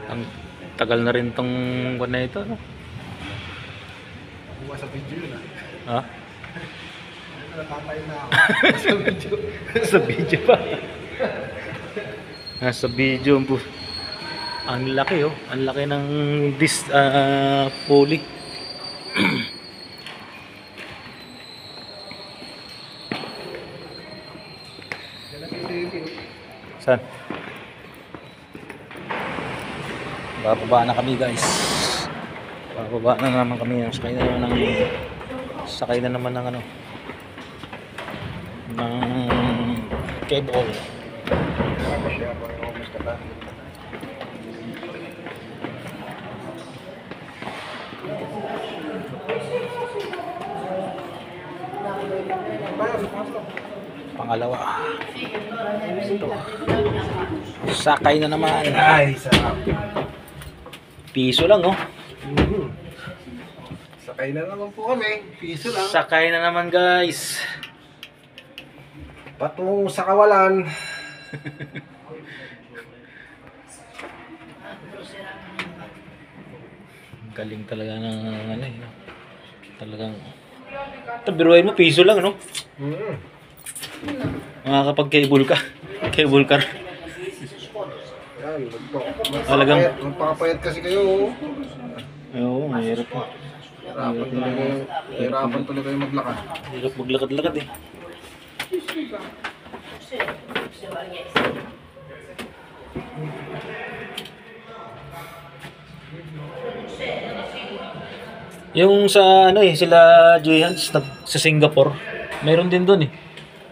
Ang tagal na rin tong buwan na ito, no? Buwa sa video yun, Ha? Natatay na ako. Sa video. Sa video pa. Nasa video po. Ang laki, oh. Ang laki ng pulley. Saan? Bababa na kami, guys. Bababa na naman kami. Sakay na naman ng ano, ng cable. Pangalawa. Ito. Sakay na naman. Ay, sarap. Piso lang, oh. Sakay na naman po kami. Piso lang. Sakay na naman, guys. Patungo sa kawalan. Galing talaga ng ano eh. Talagang biruin mo, piso lang, no? Makakapag-cable ka. Cable car. Yan, Talagang magpapayat kasi kayo. oo, mahirap po. Hirapan tuloy kayo maglakad. Hirap maglakad-lakad eh. Yung sa ano eh, sila Joyhans sa Singapore, mayroon din doon eh.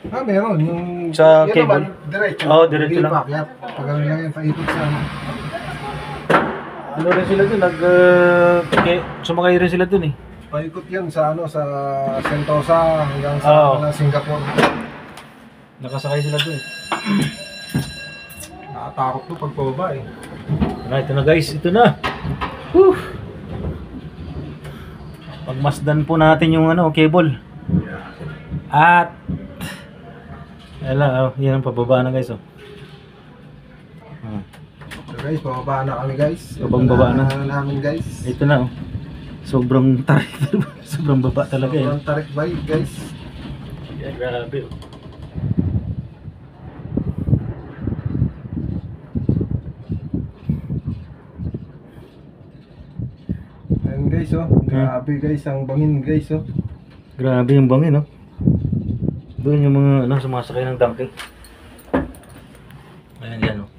Ah, meron. Yung Sa yan cable? naman, diretso. Oo, diretso Hindi lang. paakyat. Pag ano lang yan, paikot sa ano. Ano rin sila doon, sumakay rin sila doon eh. Paikot yan sa ano, sa Sentosa hanggang sa Oo. Singapore. Nakasakay sila doon. Nakatakot to pag pababa eh. Ito na guys, ito na. Whew. Pagmasdan po natin yung ano, cable. At yan ang pababa na guys, oh. So guys, pababa na kami guys. Pababa na. Namin guys. Ito na, oh. Sobrang tarik. Sobrang baba talaga eh. Sobrang tarik ba guys? Yeah, grabe, oh. Ayan guys oh. Grabe guys, ang bangin guys oh. Grabe yung bangin, oh. Doon yung mga ano, sumasakay ng donkey. Ayan yan, oh.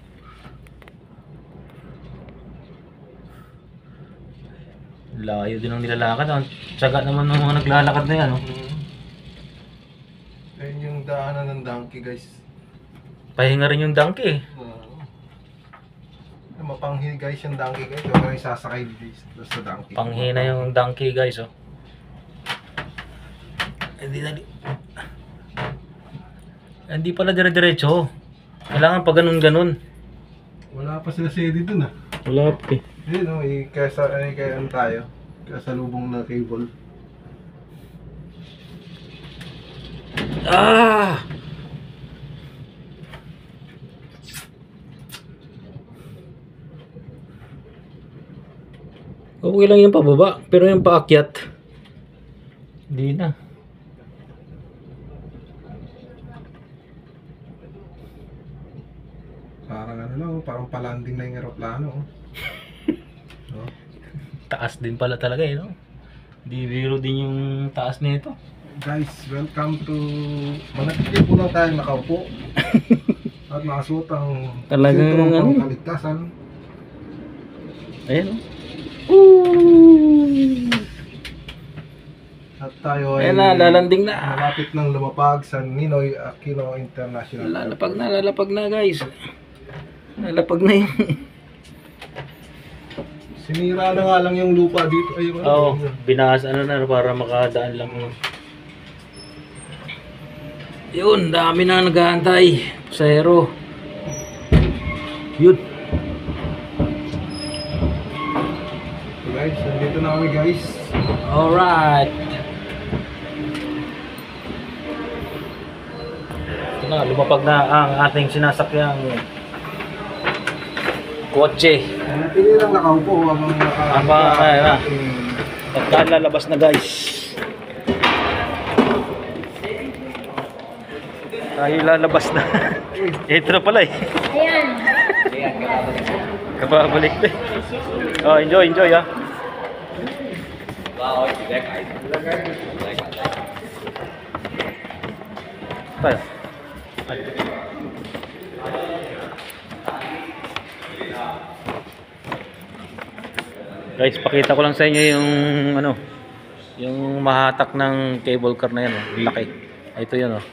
Layo din ang nilalakad, oh. Tsaga naman ng mga naglalakad na yan, oh. Ayan yung daanan ng donkey guys. Pahinga rin yung donkey, eh. Mapanghi guys yung donkey guys. Huwag kang sasakay guys sa donkey. Panghina yung donkey, guys, oh. Hindi pala dire-diretso. Kailangan pa ganun-ganun. Wala pa sila CD dun ah. Wala pa eh. Yun oh, kaya ano tayo? Kaya sa lubong na cable. Ah! Okay lang yung pababa, pero yung paakyat, hindi na. Parang ano lang, parang palanding na yung aeroplano. No? Taas din pala talaga eh, no? Di biro din yung taas nito. Guys, welcome to... Manatili po lang tayo nakaupo. At nakasuot ang Talagang sinturong ano? pangkaligtasan. Ayan, oh. At tayo ay Ayan na, lalanding na. malapit ng lumapag sa Ninoy Aquino International. Lalapag na guys. Lalapag na yun. Sinira na nga lang yung lupa dito. Ayun, Oo, binakas ano na para makadaan lang. Yun, dami na nag-aantay. Pasahero. Yun. So guys, nandito na kami guys. Alright. na, lumapag na ang ating sinasakyang kotse. Pili lang nakaupo habang Ay na. At lalabas na guys. Tayo lalabas na. Ito na pala eh. Ayan. Kababalik na eh. Oh, enjoy ah. Tayo. Guys, pakita ko lang sa inyo yung ano, yung mahatak ng cable car na yan, oh. Laki. Ito 'yun, oh.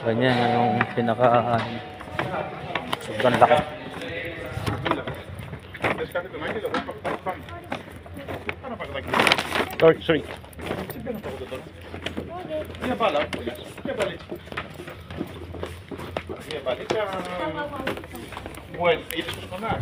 Ganyan, anong pinaka sobrang laki. Sorry. Okay.